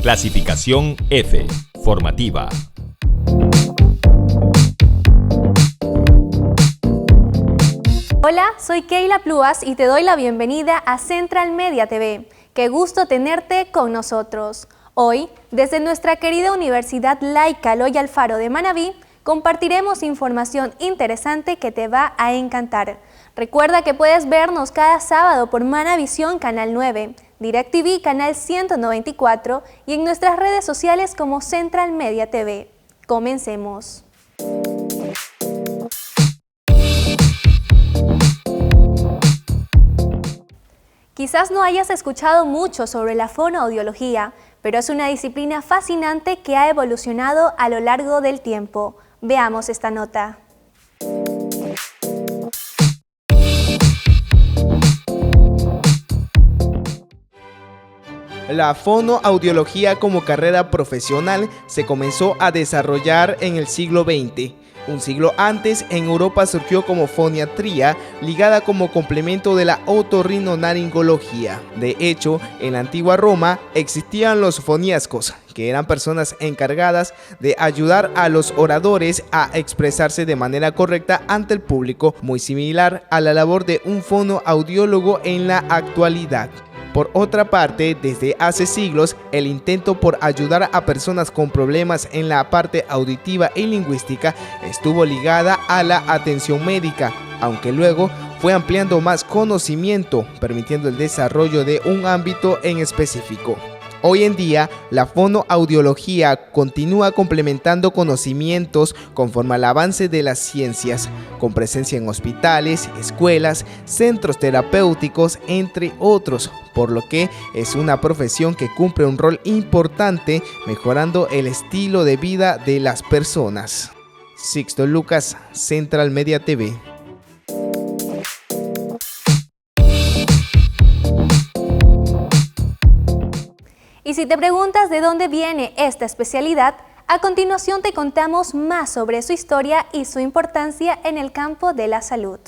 Clasificación F, formativa. Hola, soy Keila Pluas y te doy la bienvenida a Central Media TV. Qué gusto tenerte con nosotros. Hoy, desde nuestra querida Universidad Laica Eloy Alfaro de Manabí, compartiremos información interesante que te va a encantar. Recuerda que puedes vernos cada sábado por Manavisión Canal 9, DirecTV Canal 194 y en nuestras redes sociales como Central Media TV. Comencemos. Quizás no hayas escuchado mucho sobre la fonoaudiología, pero es una disciplina fascinante que ha evolucionado a lo largo del tiempo. Veamos esta nota. La fonoaudiología como carrera profesional se comenzó a desarrollar en el siglo XX. Un siglo antes, en Europa surgió como foniatría, ligada como complemento de la otorrinolaringología. De hecho, en la antigua Roma existían los foniascos, que eran personas encargadas de ayudar a los oradores a expresarse de manera correcta ante el público, muy similar a la labor de un fonoaudiólogo en la actualidad. Por otra parte, desde hace siglos, el intento por ayudar a personas con problemas en la parte auditiva y lingüística estuvo ligada a la atención médica, aunque luego fue ampliando más conocimiento, permitiendo el desarrollo de un ámbito en específico. Hoy en día, la fonoaudiología continúa complementando conocimientos conforme al avance de las ciencias, con presencia en hospitales, escuelas, centros terapéuticos, entre otros, por lo que es una profesión que cumple un rol importante mejorando el estilo de vida de las personas. Sixto Lucas, Central Media TV. Y si te preguntas de dónde viene esta especialidad, a continuación te contamos más sobre su historia y su importancia en el campo de la salud.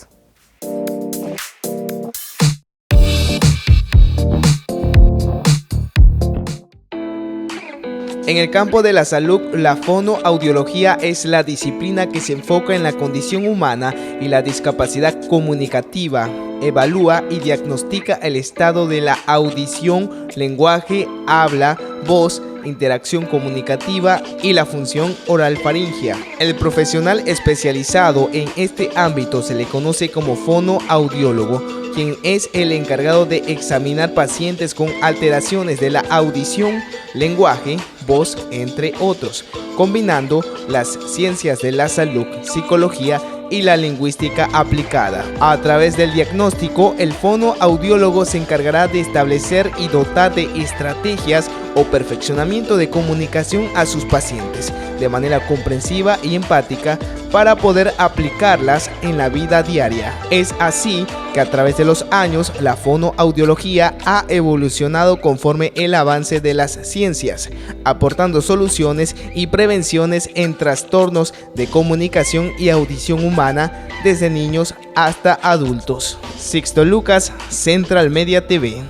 En el campo de la salud, la fonoaudiología es la disciplina que se enfoca en la condición humana y la discapacidad comunicativa. Evalúa y diagnostica el estado de la audición, lenguaje, habla, voz, interacción comunicativa y la función oral-faríngea. El profesional especializado en este ámbito se le conoce como fonoaudiólogo, quien es el encargado de examinar pacientes con alteraciones de la audición, lenguaje, voz, entre otros, combinando las ciencias de la salud, psicología y la lingüística aplicada. A través del diagnóstico, el fonoaudiólogo se encargará de establecer y dotar de estrategias o perfeccionamiento de comunicación a sus pacientes de manera comprensiva y empática para poder aplicarlas en la vida diaria. Es así que a través de los años la fonoaudiología ha evolucionado conforme el avance de las ciencias, aportando soluciones y prevenciones en trastornos de comunicación y audición humana desde niños hasta adultos. Sixto Lucas, Central Media TV.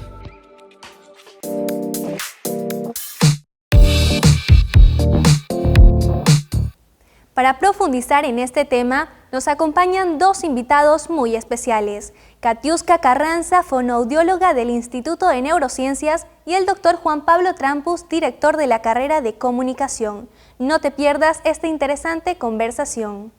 Para profundizar en este tema, nos acompañan dos invitados muy especiales, Katiuska Carranza, fonoaudióloga del Instituto de Neurociencias, y el doctor Juan Pablo Trampus, director de la carrera de Comunicación. No te pierdas esta interesante conversación.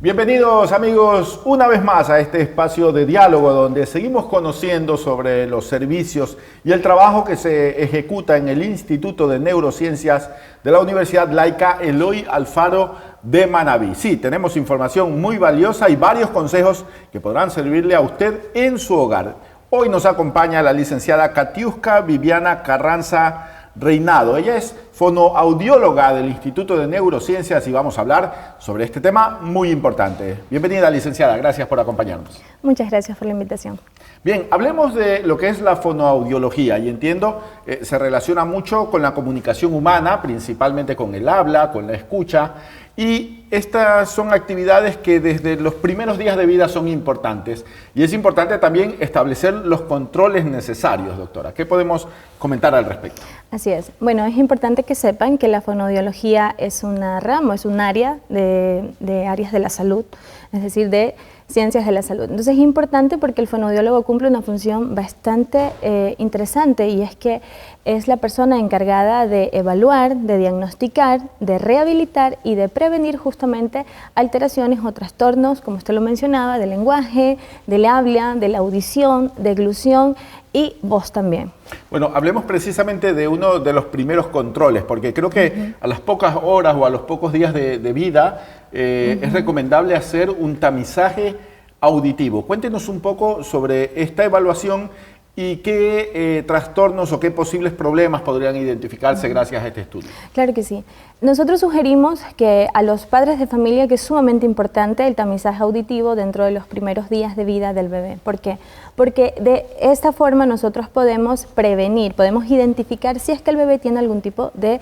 Bienvenidos amigos una vez más a este espacio de diálogo donde seguimos conociendo sobre los servicios y el trabajo que se ejecuta en el Instituto de Neurociencias de la Universidad Laica Eloy Alfaro de Manabí. Sí, tenemos información muy valiosa y varios consejos que podrán servirle a usted en su hogar. Hoy nos acompaña la licenciada Katiuska Viviana Carranza Reinado. Ella es fonoaudióloga del Instituto de Neurociencias y vamos a hablar sobre este tema muy importante. Bienvenida, licenciada. Gracias por acompañarnos. Muchas gracias por la invitación. Bien, hablemos de lo que es la fonoaudiología y entiendo se relaciona mucho con la comunicación humana, principalmente con el habla, con la escucha. Y estas son actividades que desde los primeros días de vida son importantes. Y es importante también establecer los controles necesarios, doctora. ¿Qué podemos comentar al respecto? Así es. Bueno, es importante que sepan que la fonoaudiología es una rama, es un área de áreas de la salud, es decir, de ciencias de la salud. Entonces es importante porque el fonoaudiólogo cumple una función bastante interesante, y es que es la persona encargada de evaluar, de diagnosticar, de rehabilitar y de prevenir justamente alteraciones o trastornos, como usted lo mencionaba, del lenguaje, del habla, de la audición, de eglusión y voz también. Bueno, hablemos precisamente de uno de los primeros controles, porque creo que a las pocas horas o a los pocos días de vida es recomendable hacer un tamizaje auditivo. Cuéntenos un poco sobre esta evaluación y qué trastornos o qué posibles problemas podrían identificarse gracias a este estudio. Claro que sí. Nosotros sugerimos que a los padres de familia, que es sumamente importante el tamizaje auditivo dentro de los primeros días de vida del bebé. ¿Por qué? Porque de esta forma nosotros podemos prevenir, podemos identificar si es que el bebé tiene algún tipo de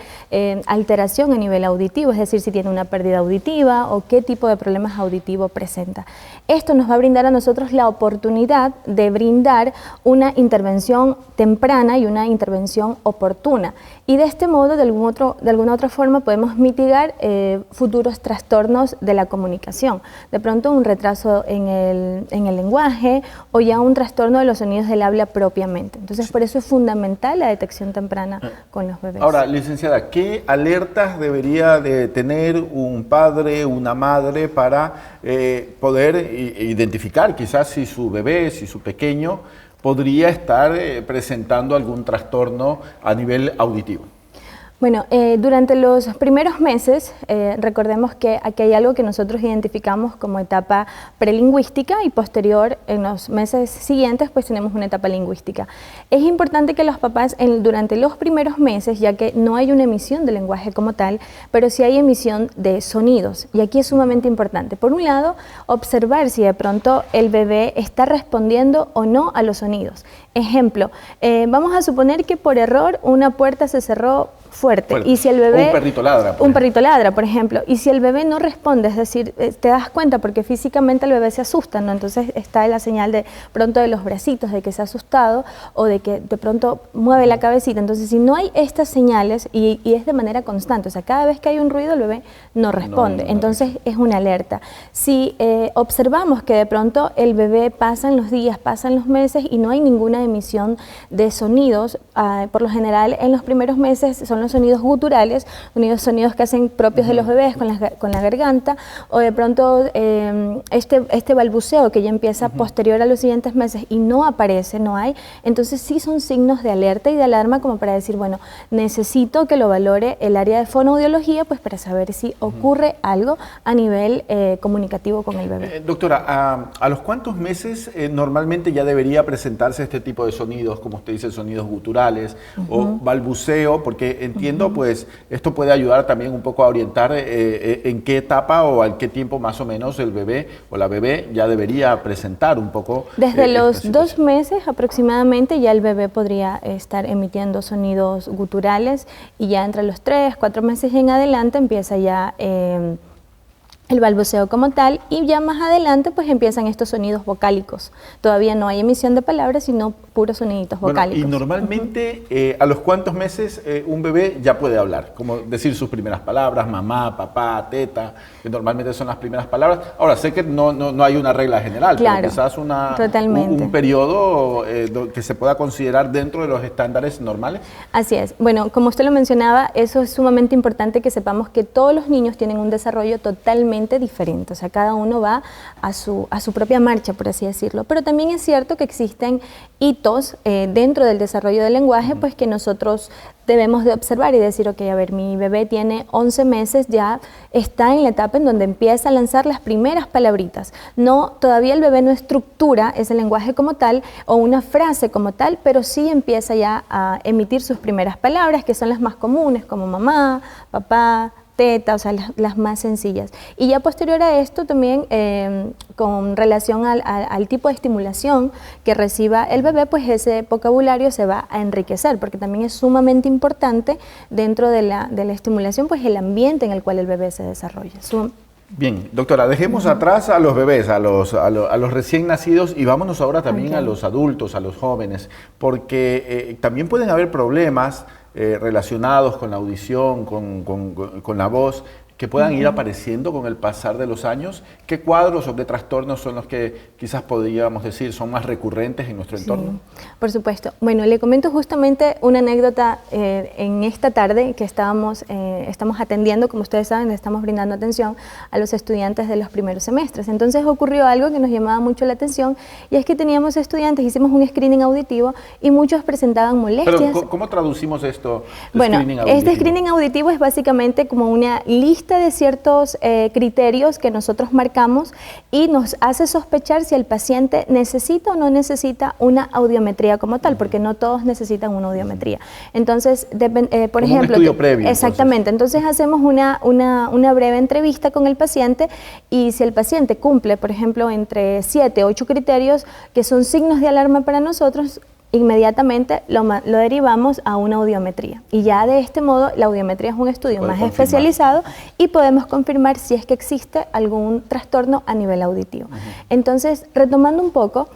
alteración a nivel auditivo, es decir, si tiene una pérdida auditiva o qué tipo de problemas auditivos presenta. Esto nos va a brindar a nosotros la oportunidad de brindar una intervención temprana y una intervención oportuna. Y de este modo, de alguna otra forma, podemos mitigar futuros trastornos de la comunicación. De pronto un retraso en el lenguaje o ya un trastorno de los sonidos del habla propiamente. Entonces, por eso es fundamental la detección temprana con los bebés. Ahora, licenciada, ¿qué alertas debería de tener un padre, una madre para poder identificar quizás si su bebé, si su pequeño podría estar presentando algún trastorno a nivel auditivo? Bueno, durante los primeros meses, recordemos que aquí hay algo que nosotros identificamos como etapa prelingüística, y posterior, en los meses siguientes, pues tenemos una etapa lingüística. Es importante que los papás durante los primeros meses, ya que no hay una emisión de lenguaje como tal, pero sí hay emisión de sonidos, y aquí es sumamente importante. Por un lado, observar si de pronto el bebé está respondiendo o no a los sonidos. Ejemplo, vamos a suponer que por error una puerta se cerró fuerte. Y si el bebé, un perrito ladra. Un perrito ladra, por ejemplo. Y si el bebé no responde, es decir, te das cuenta porque físicamente el bebé se asusta, ¿no? Entonces está la señal de pronto de los bracitos de que se ha asustado, o de que de pronto mueve la cabecita. Entonces, si no hay estas señales y es de manera constante, o sea, cada vez que hay un ruido el bebé no responde. Entonces es una alerta. Si observamos que de pronto el bebé pasan los días, pasan los meses y no hay ninguna emisión de sonidos, por lo general en los primeros meses son los sonidos guturales, sonidos que hacen propios de los bebés con la garganta, o de pronto este balbuceo que ya empieza posterior a los siguientes meses y no aparece, no hay, entonces sí son signos de alerta y de alarma como para decir, bueno, necesito que lo valore el área de fonoaudiología, pues para saber si ocurre algo a nivel comunicativo con el bebé. Doctora, ¿a los cuántos meses normalmente ya debería presentarse este tipo de sonidos, como usted dice, sonidos guturales o balbuceo? Porque entiendo, pues, esto puede ayudar también un poco a orientar en qué etapa o a qué tiempo más o menos el bebé o la bebé ya debería presentar un poco. Desde los 2 meses aproximadamente ya el bebé podría estar emitiendo sonidos guturales, y ya entre los 3, 4 meses en adelante empieza ya el balbuceo como tal, y ya más adelante pues empiezan estos sonidos vocálicos. Todavía no hay emisión de palabras, sino puros soniditos vocálicos. Y normalmente, ¿a los cuántos meses un bebé ya puede hablar? Como decir sus primeras palabras, mamá, papá, teta, que normalmente son las primeras palabras. Ahora, sé que no hay una regla general, claro, pero quizás un periodo que se pueda considerar dentro de los estándares normales. Así es. Bueno, como usted lo mencionaba, eso es sumamente importante, que sepamos que todos los niños tienen un desarrollo totalmente diferente, o sea, cada uno va a su propia marcha, por así decirlo. Pero también es cierto que existen hitos dentro del desarrollo del lenguaje, pues que nosotros debemos de observar y decir, ok, a ver, mi bebé tiene 11 meses, ya está en la etapa en donde empieza a lanzar las primeras palabritas. No, todavía el bebé no estructura ese lenguaje como tal o una frase como tal, pero sí empieza ya a emitir sus primeras palabras, que son las más comunes, como mamá, papá, teta, o sea, las más sencillas. Y ya posterior a esto también, con relación al tipo de estimulación que reciba el bebé, pues ese vocabulario se va a enriquecer, porque también es sumamente importante dentro de la estimulación, pues el ambiente en el cual el bebé se desarrolla. Bien, doctora, dejemos atrás a los bebés, a los recién nacidos, y vámonos ahora también a los adultos, a los jóvenes, porque también pueden haber problemas relacionados con la audición, con la voz, que puedan ir apareciendo con el pasar de los años. ¿Qué cuadros o qué trastornos son los que quizás podríamos decir son más recurrentes en nuestro entorno? Por supuesto. Bueno, le comento justamente una anécdota en esta tarde que estamos atendiendo, como ustedes saben, estamos brindando atención a los estudiantes de los primeros semestres. Entonces ocurrió algo que nos llamaba mucho la atención, y es que teníamos estudiantes, hicimos un screening auditivo y muchos presentaban molestias. Pero, ¿cómo traducimos esto? Bueno, este screening auditivo es básicamente como una lista de ciertos criterios que nosotros marcamos y nos hace sospechar si el paciente necesita o no necesita una audiometría como tal, porque no todos necesitan una audiometría. Entonces, por ejemplo, un estudio previo. Exactamente. Entonces hacemos una breve entrevista con el paciente, y si el paciente cumple, por ejemplo, entre 7 o 8 criterios que son signos de alarma para nosotros, inmediatamente lo derivamos a una audiometría, y ya de este modo la audiometría es un estudio más especializado y podemos confirmar si es que existe algún trastorno a nivel auditivo. Entonces, retomando un poco,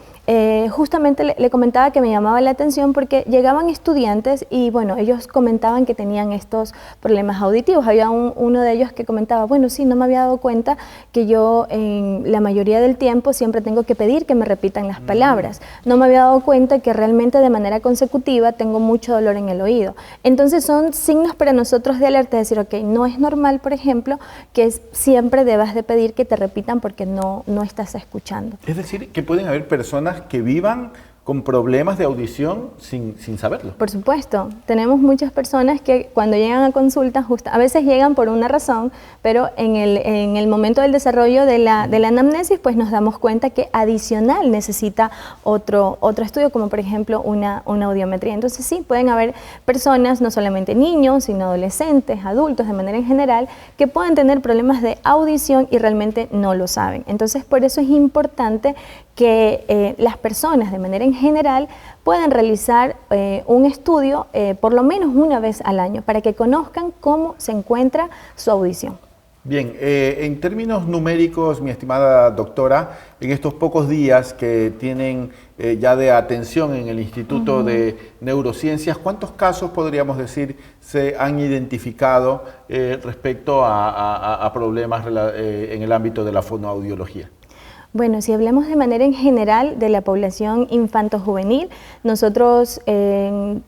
justamente le comentaba que me llamaba la atención porque llegaban estudiantes y bueno, ellos comentaban que tenían estos problemas auditivos. Había uno de ellos que comentaba, bueno, sí, no me había dado cuenta que yo en la mayoría del tiempo siempre tengo que pedir que me repitan las palabras. No me había dado cuenta que realmente de manera consecutiva tengo mucho dolor en el oído. Entonces son signos para nosotros de alerta, decir, ok, no es normal, por ejemplo, que siempre debas de pedir que te repitan porque no estás escuchando. Es decir, que pueden haber personas que vivan con problemas de audición sin saberlo. Por supuesto, tenemos muchas personas que cuando llegan a consulta, a veces llegan por una razón, pero en el momento del desarrollo de la anamnesis, pues nos damos cuenta que adicional necesita otro estudio, como por ejemplo una audiometría. Entonces sí, pueden haber personas, no solamente niños, sino adolescentes, adultos, de manera en general, que pueden tener problemas de audición y realmente no lo saben. Entonces por eso es importante que las personas de manera en general puedan realizar un estudio por lo menos una vez al año para que conozcan cómo se encuentra su audición. Bien, en términos numéricos, mi estimada doctora, en estos pocos días que tienen ya de atención en el Instituto de Neurociencias, ¿cuántos casos podríamos decir se han identificado respecto a problemas en el ámbito de la fonoaudiología? Bueno, si hablamos de manera en general de la población infanto-juvenil, nosotros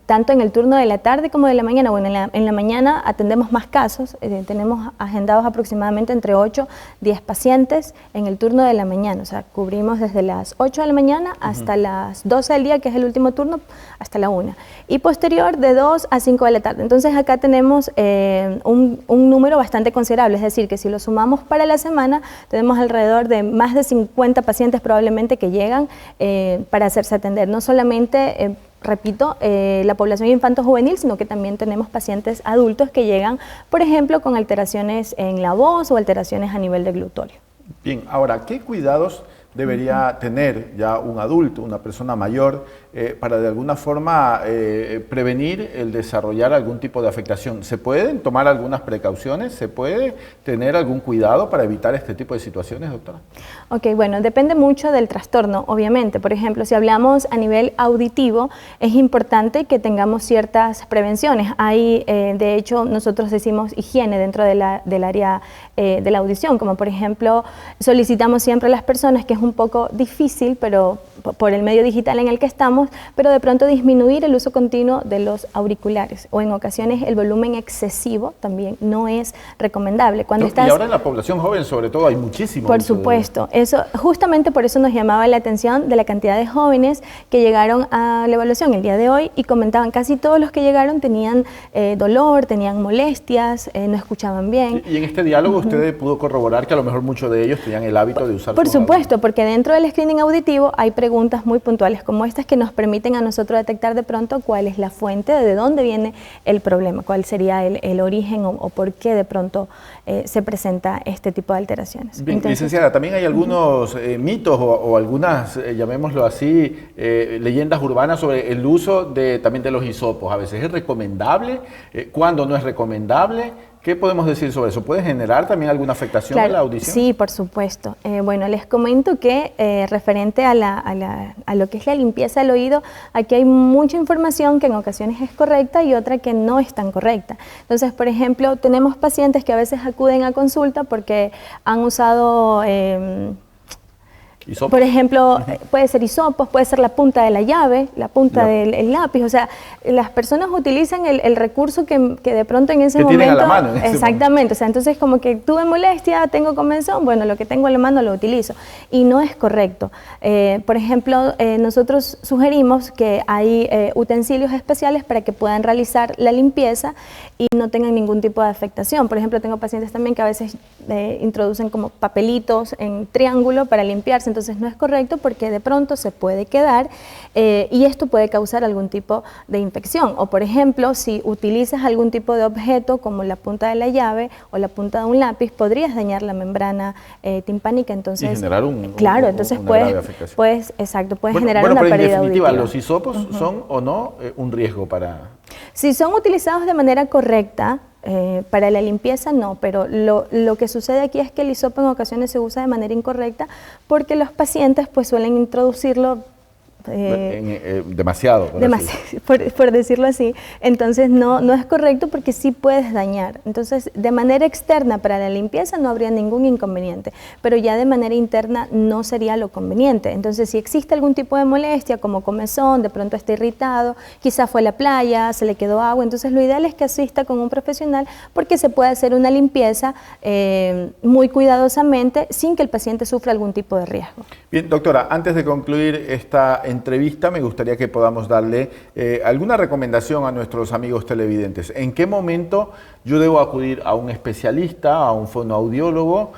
tanto en el turno de la tarde como de la mañana, bueno, en la mañana atendemos más casos, tenemos agendados aproximadamente entre 8 a 10 pacientes en el turno de la mañana, o sea, cubrimos desde las 8 de la mañana hasta las 12 del día, que es el último turno, hasta la 1, y posterior de 2 a 5 de la tarde. Entonces acá tenemos un número bastante considerable, es decir, que si lo sumamos para la semana, tenemos alrededor de más de 50 pacientes probablemente que llegan para hacerse atender. No solamente, repito, la población infanto-juvenil, sino que también tenemos pacientes adultos que llegan, por ejemplo, con alteraciones en la voz o alteraciones a nivel de glutorio. Bien, ahora, ¿qué cuidados debería tener ya un adulto, una persona mayor, para de alguna forma prevenir el desarrollar algún tipo de afectación? ¿Se pueden tomar algunas precauciones? ¿Se puede tener algún cuidado para evitar este tipo de situaciones, doctora? Ok, bueno, depende mucho del trastorno, obviamente. Por ejemplo, si hablamos a nivel auditivo, es importante que tengamos ciertas prevenciones. Hay, de hecho, nosotros decimos higiene dentro del área de la audición, como por ejemplo, solicitamos siempre a las personas, que es un poco difícil, pero por el medio digital en el que estamos, pero de pronto disminuir el uso continuo de los auriculares, o en ocasiones el volumen excesivo también no es recomendable. Y ahora en la población joven sobre todo hay muchísimo. Por supuesto, eso, justamente por eso nos llamaba la atención de la cantidad de jóvenes que llegaron a la evaluación el día de hoy y comentaban, casi todos los que llegaron tenían dolor, tenían molestias, no escuchaban bien. Y en este diálogo usted pudo corroborar que a lo mejor muchos de ellos tenían el hábito de usar. Por supuesto, porque porque dentro del screening auditivo hay preguntas muy puntuales como estas que nos permiten a nosotros detectar de pronto cuál es la fuente, de dónde viene el problema, cuál sería el origen o por qué de pronto se presenta este tipo de alteraciones. Bien, Entonces, licenciada, también hay algunos mitos o algunas, llamémoslo así, leyendas urbanas sobre el uso también de los hisopos. A veces es recomendable, ¿cuándo no es recomendable? ¿Qué podemos decir sobre eso? ¿Puede generar también alguna afectación a la audición? Sí, por supuesto. Bueno, les comento que referente a lo que es la limpieza del oído, aquí hay mucha información que en ocasiones es correcta y otra que no es tan correcta. Entonces, por ejemplo, tenemos pacientes que a veces acuden a consulta porque han usado... ¿Hisopos? Por ejemplo, puede ser hisopos, puede ser la punta de la llave, la punta del lápiz, o sea, las personas utilizan el recurso que de pronto en ese momento... tienen a la mano. Exactamente, o sea, entonces como que tuve molestia, tengo comezón, bueno, lo que tengo a la mano lo utilizo, y no es correcto. Por ejemplo, nosotros sugerimos que hay utensilios especiales para que puedan realizar la limpieza y no tengan ningún tipo de afectación. Por ejemplo, tengo pacientes también que a veces introducen como papelitos en triángulo para limpiarse, entonces no es correcto porque de pronto se puede quedar y esto puede causar algún tipo de infección. O por ejemplo, si utilizas algún tipo de objeto como la punta de la llave o la punta de un lápiz, podrías dañar la membrana timpánica. Entonces, y generar entonces puedes generar una pero en pérdida definitiva, auditiva. ¿los hisopos son o no un riesgo para...? Si son utilizados de manera correcta, para la limpieza no, pero lo que sucede aquí es que el hisopo en ocasiones se usa de manera incorrecta porque los pacientes pues suelen introducirlo demasiado, por decirlo así. Entonces no es correcto porque sí puedes dañar. Entonces de manera externa para la limpieza no habría ningún inconveniente, pero ya de manera interna no sería lo conveniente. Entonces si existe algún tipo de molestia como comezón, de pronto está irritado, quizá fue a la playa, se le quedó agua, entonces lo ideal es que asista con un profesional porque se puede hacer una limpieza muy cuidadosamente sin que el paciente sufra algún tipo de riesgo. Bien, doctora, antes de concluir esta entrevista, me gustaría que podamos darle alguna recomendación a nuestros amigos televidentes. ¿En qué momento yo debo acudir a un especialista, a un fonoaudiólogo,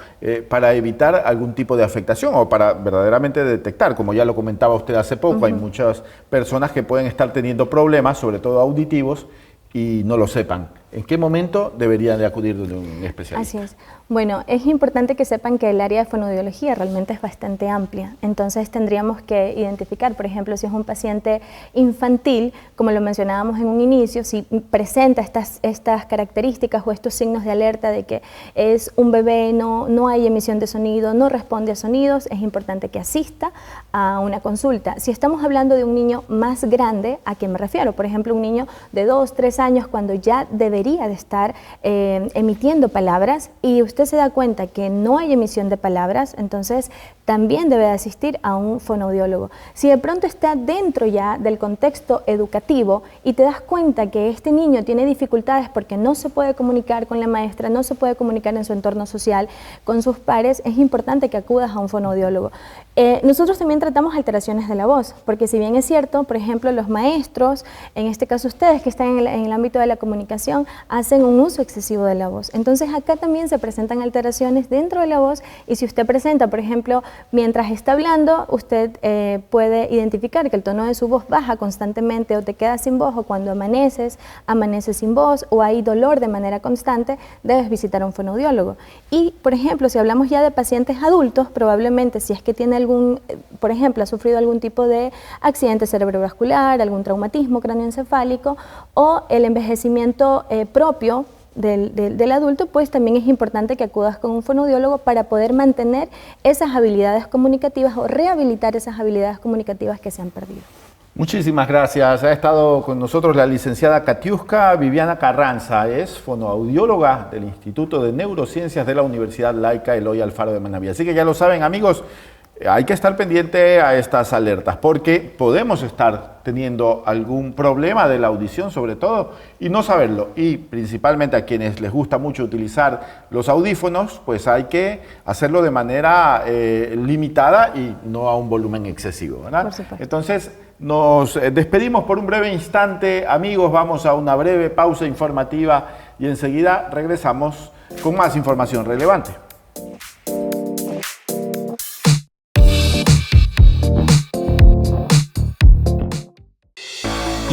para evitar algún tipo de afectación o para verdaderamente detectar? Como ya lo comentaba usted hace poco, hay muchas personas que pueden estar teniendo problemas, sobre todo auditivos, y no lo sepan. ¿En qué momento deberían de acudir de un especialista? Así es. Bueno, es importante que sepan que el área de fonoaudiología realmente es bastante amplia. Entonces tendríamos que identificar, por ejemplo, si es un paciente infantil, como lo mencionábamos en un inicio, si presenta estas características o estos signos de alerta de que es un bebé, no hay emisión de sonido, no responde a sonidos, es importante que asista a una consulta. Si estamos hablando de un niño más grande, ¿a qué me refiero? Por ejemplo, un niño de 2, 3 años cuando ya debería de estar emitiendo palabras y usted se da cuenta que no hay emisión de palabras, entonces también debe de asistir a un fonoaudiólogo. Si de pronto está dentro ya del contexto educativo y te das cuenta que este niño tiene dificultades porque no se puede comunicar con la maestra, no se puede comunicar en su entorno social, con sus pares, es importante que acudas a un fonoaudiólogo. Nosotros también tratamos alteraciones de la voz, porque si bien es cierto, por ejemplo, los maestros, en este caso ustedes que están en el ámbito de la comunicación, hacen un uso excesivo de la voz. Entonces acá también se presentan alteraciones dentro de la voz y si usted presenta, por ejemplo, mientras está hablando, usted puede identificar que el tono de su voz baja constantemente o te quedas sin voz o cuando amaneces sin voz o hay dolor de manera constante, debes visitar a un fonoaudiólogo. Y, por ejemplo, si hablamos ya de pacientes adultos, probablemente si es que tiene por ejemplo, ha sufrido algún tipo de accidente cerebrovascular, algún traumatismo cráneoencefálico o el envejecimiento propio del adulto, pues también es importante que acudas con un fonoaudiólogo para poder mantener esas habilidades comunicativas o rehabilitar esas habilidades comunicativas que se han perdido. Muchísimas gracias. Ha estado con nosotros la licenciada Katiuska Viviana Carranza, es fonoaudióloga del Instituto de Neurociencias de la Universidad Laica Eloy Alfaro de Manabí. Así que ya lo saben, amigos, hay que estar pendiente a estas alertas porque podemos estar teniendo algún problema de la audición sobre todo y no saberlo. Y principalmente a quienes les gusta mucho utilizar los audífonos, pues hay que hacerlo de manera limitada y no a un volumen excesivo, ¿verdad? Por supuesto. Entonces nos despedimos por un breve instante, amigos, vamos a una breve pausa informativa y enseguida regresamos con más información relevante.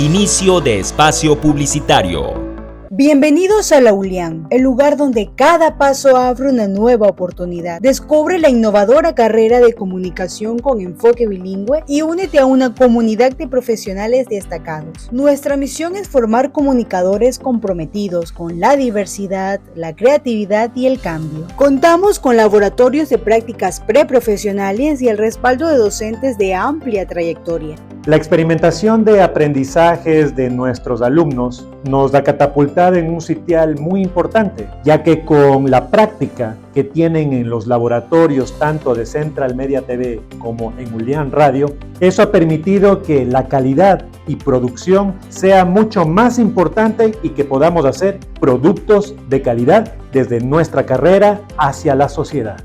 Inicio de espacio publicitario. Bienvenidos a la ULIAN, el lugar donde cada paso abre una nueva oportunidad. Descubre la innovadora carrera de comunicación con enfoque bilingüe y únete a una comunidad de profesionales destacados. Nuestra misión es formar comunicadores comprometidos con la diversidad, la creatividad y el cambio. Contamos con laboratorios de prácticas preprofesionales y el respaldo de docentes de amplia trayectoria. La experimentación de aprendizajes de nuestros alumnos nos ha catapultado en un sitial muy importante, ya que con la práctica que tienen en los laboratorios tanto de Central Media TV como en ULIAN Radio, eso ha permitido que la calidad y producción sea mucho más importante y que podamos hacer productos de calidad desde nuestra carrera hacia la sociedad.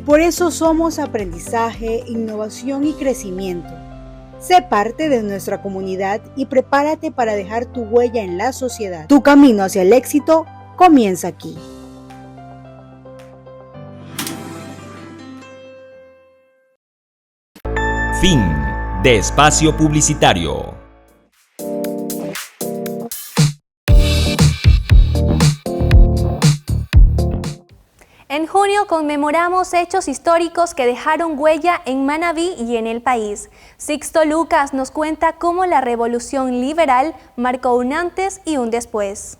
Por eso somos aprendizaje, innovación y crecimiento. Sé parte de nuestra comunidad y prepárate para dejar tu huella en la sociedad. Tu camino hacia el éxito comienza aquí. Fin de espacio publicitario. En junio conmemoramos hechos históricos que dejaron huella en Manabí y en el país. Sixto Lucas nos cuenta cómo la revolución liberal marcó un antes y un después.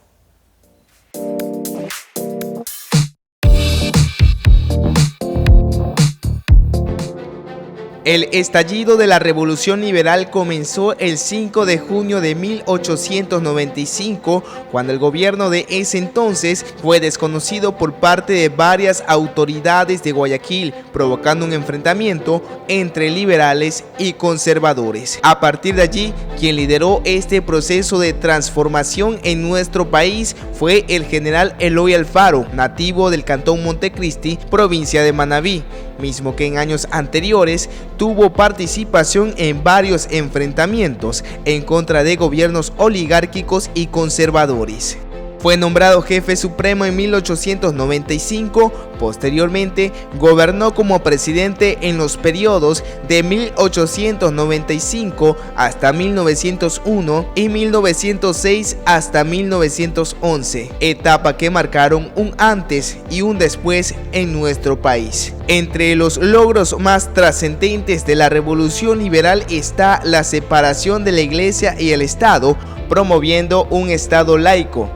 El estallido de la Revolución Liberal comenzó el 5 de junio de 1895, cuando el gobierno de ese entonces fue desconocido por parte de varias autoridades de Guayaquil, provocando un enfrentamiento entre liberales y conservadores. A partir de allí, quien lideró este proceso de transformación en nuestro país fue el general Eloy Alfaro, nativo del cantón Montecristi, provincia de Manabí, mismo que en años anteriores tuvo participación en varios enfrentamientos en contra de gobiernos oligárquicos y conservadores. Fue nombrado jefe supremo en 1895, posteriormente gobernó como presidente en los periodos de 1895 hasta 1901 y 1906 hasta 1911, etapa que marcaron un antes y un después en nuestro país. Entre los logros más trascendentes de la Revolución Liberal está la separación de la Iglesia y el Estado, promoviendo un Estado laico.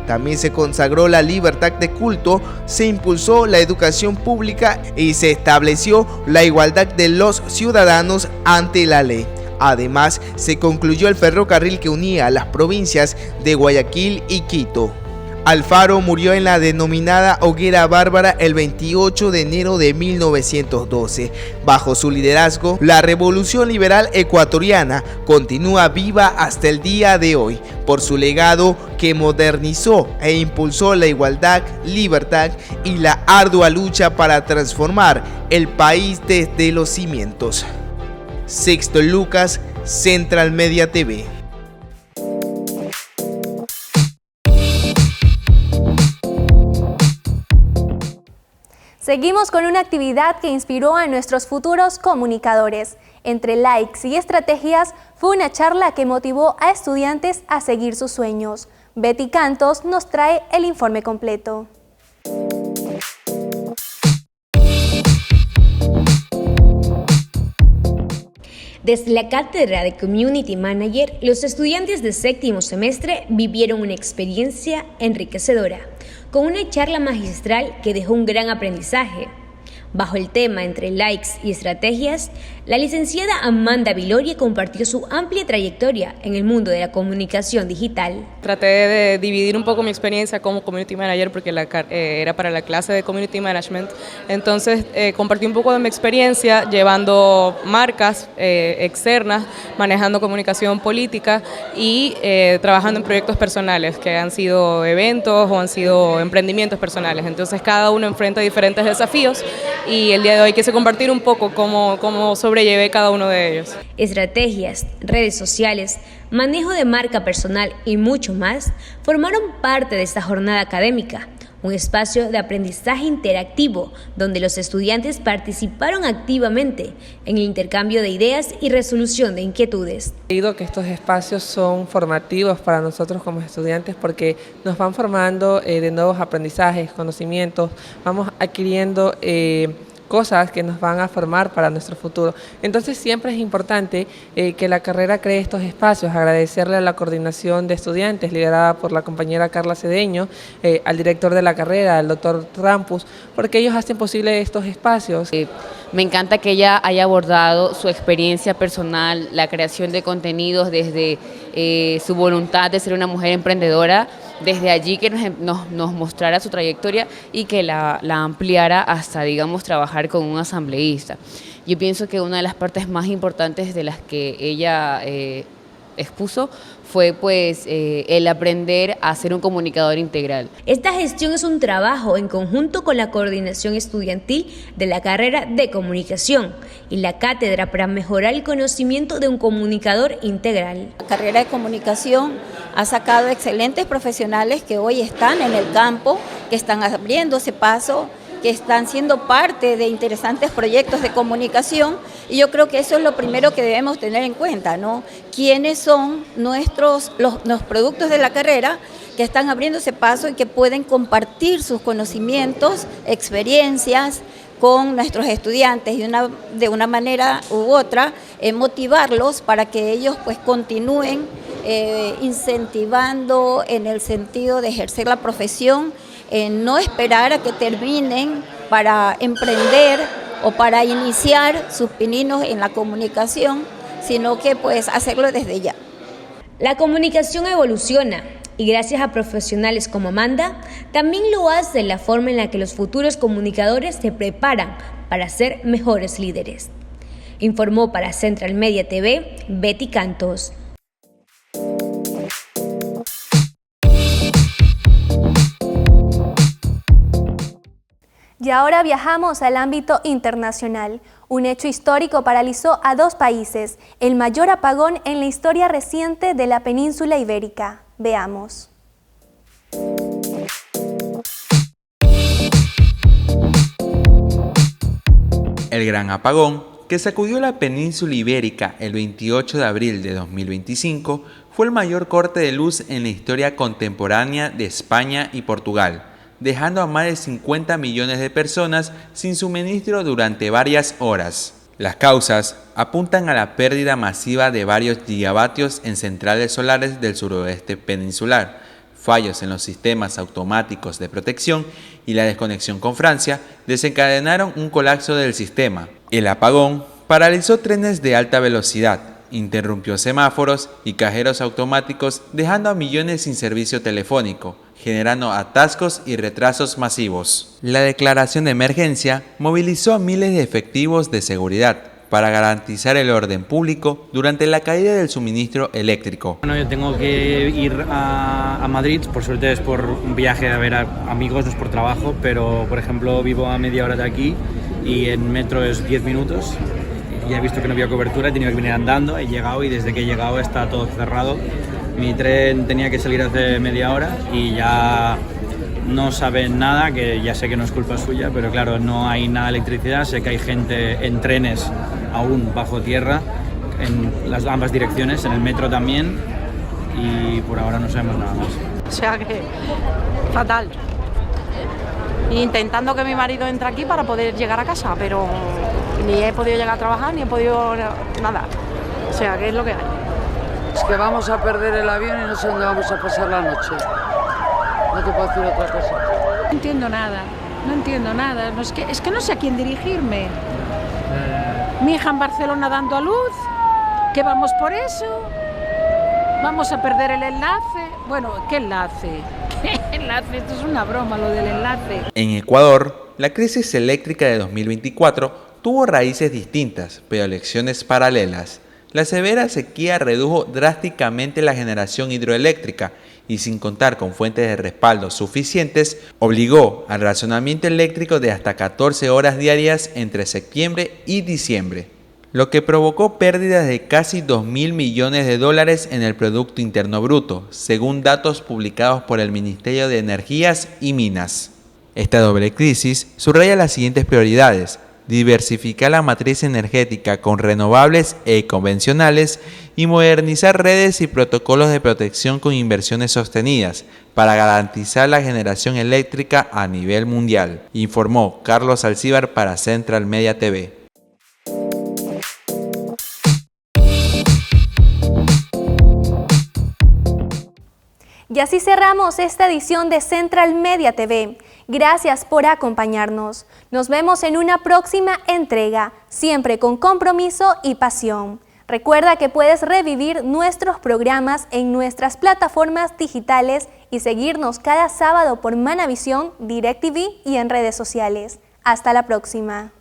También se consagró la libertad de culto, se impulsó la educación pública y se estableció la igualdad de los ciudadanos ante la ley. Además, se concluyó el ferrocarril que unía las provincias de Guayaquil y Quito. Alfaro murió en la denominada Hoguera Bárbara el 28 de enero de 1912. Bajo su liderazgo, la Revolución Liberal Ecuatoriana continúa viva hasta el día de hoy, por su legado que modernizó e impulsó la igualdad, libertad y la ardua lucha para transformar el país desde los cimientos. Sixto Lucas, Central Media TV. Seguimos con una actividad que inspiró a nuestros futuros comunicadores. Entre likes y estrategias, fue una charla que motivó a estudiantes a seguir sus sueños. Betty Cantos nos trae el informe completo. Desde la cátedra de Community Manager, los estudiantes de séptimo semestre vivieron una experiencia enriquecedora, con una charla magistral que dejó un gran aprendizaje. Bajo el tema Entre likes y estrategias, la licenciada Amanda Viloria compartió su amplia trayectoria en el mundo de la comunicación digital. Traté de dividir un poco mi experiencia como Community Manager porque era para la clase de Community Management. Entonces compartí un poco de mi experiencia llevando marcas externas, manejando comunicación política y trabajando en proyectos personales que han sido eventos o han sido emprendimientos personales. Entonces cada uno enfrenta diferentes desafíos y el día de hoy quise compartir un poco cómo sobrellevé cada uno de ellos. Estrategias, redes sociales, manejo de marca personal y mucho más formaron parte de esta jornada académica, un espacio de aprendizaje interactivo donde los estudiantes participaron activamente en el intercambio de ideas y resolución de inquietudes. He leído que estos espacios son formativos para nosotros como estudiantes porque nos van formando de nuevos aprendizajes, conocimientos, vamos adquiriendo cosas que nos van a formar para nuestro futuro. Entonces siempre es importante que la carrera cree estos espacios, agradecerle a la coordinación de estudiantes liderada por la compañera Carla Cedeño, al director de la carrera, al doctor Trampus, porque ellos hacen posible estos espacios. Me encanta que ella haya abordado su experiencia personal, la creación de contenidos desde su voluntad de ser una mujer emprendedora, desde allí que nos mostrara su trayectoria y que la ampliara hasta, digamos, trabajar con un asambleísta. Yo pienso que una de las partes más importantes de las que ella expuso fue pues el aprender a ser un comunicador integral. Esta gestión es un trabajo en conjunto con la coordinación estudiantil de la carrera de comunicación y la cátedra para mejorar el conocimiento de un comunicador integral. La carrera de comunicación ha sacado excelentes profesionales que hoy están en el campo, que están abriéndose paso, que están siendo parte de interesantes proyectos de comunicación, y yo creo que eso es lo primero que debemos tener en cuenta, ¿no? ¿Quiénes son los productos de la carrera que están abriéndose paso y que pueden compartir sus conocimientos, experiencias con nuestros estudiantes y de una manera u otra motivarlos para que ellos pues continúen incentivando en el sentido de ejercer la profesión, no esperar a que terminen para emprender o para iniciar sus pininos en la comunicación, sino que pues hacerlo desde ya. La comunicación evoluciona y gracias a profesionales como Amanda, también lo hace la forma en la que los futuros comunicadores se preparan para ser mejores líderes. Informó para Central Media TV, Betty Cantos. Y ahora viajamos al ámbito internacional. Un hecho histórico paralizó a dos países, el mayor apagón en la historia reciente de la península ibérica. Veamos. El gran apagón, que sacudió la península ibérica el 28 de abril de 2025, fue el mayor corte de luz en la historia contemporánea de España y Portugal, dejando a más de 50 millones de personas sin suministro durante varias horas. Las causas apuntan a la pérdida masiva de varios gigavatios en centrales solares del suroeste peninsular, fallos en los sistemas automáticos de protección y la desconexión con Francia desencadenaron un colapso del sistema. El apagón paralizó trenes de alta velocidad, interrumpió semáforos y cajeros automáticos, dejando a millones sin servicio telefónico, generando atascos y retrasos masivos. La declaración de emergencia movilizó a miles de efectivos de seguridad para garantizar el orden público durante la caída del suministro eléctrico. Bueno, yo tengo que ir a Madrid, por suerte es por un viaje a ver a amigos, no es por trabajo, pero por ejemplo vivo a media hora de aquí y en metro es 10 minutos. Ya he visto que no había cobertura, he tenido que venir andando, he llegado y desde que he llegado está todo cerrado. Mi tren tenía que salir hace media hora y ya no saben nada, que ya sé que no es culpa suya, pero claro, no hay nada de electricidad, sé que hay gente en trenes aún bajo tierra, en ambas direcciones, en el metro también, y por ahora no sabemos nada más. O sea que fatal. Intentando que mi marido entre aquí para poder llegar a casa, pero ni he podido llegar a trabajar, ni he podido nada. O sea, que es lo que hay. Es que vamos a perder el avión y no sé dónde vamos a pasar la noche. No te puedo decir otra cosa. No entiendo nada, no entiendo nada. No, es que no sé a quién dirigirme. Mi hija en Barcelona dando a luz, que vamos por eso. Vamos a perder el enlace. Bueno, ¿qué enlace? ¿Qué enlace? Esto es una broma, lo del enlace. En Ecuador, la crisis eléctrica de 2024 tuvo raíces distintas, pero lecciones paralelas. La severa sequía redujo drásticamente la generación hidroeléctrica y, sin contar con fuentes de respaldo suficientes, obligó al racionamiento eléctrico de hasta 14 horas diarias entre septiembre y diciembre, lo que provocó pérdidas de casi 2.000 millones de dólares en el Producto Interno Bruto, según datos publicados por el Ministerio de Energías y Minas. Esta doble crisis subraya las siguientes prioridades: diversificar la matriz energética con renovables e convencionales y modernizar redes y protocolos de protección con inversiones sostenidas para garantizar la generación eléctrica a nivel mundial, informó Carlos Alcíbar para Central Media TV. Y así cerramos esta edición de Central Media TV. Gracias por acompañarnos. Nos vemos en una próxima entrega, siempre con compromiso y pasión. Recuerda que puedes revivir nuestros programas en nuestras plataformas digitales y seguirnos cada sábado por Manavisión, DirecTV y en redes sociales. Hasta la próxima.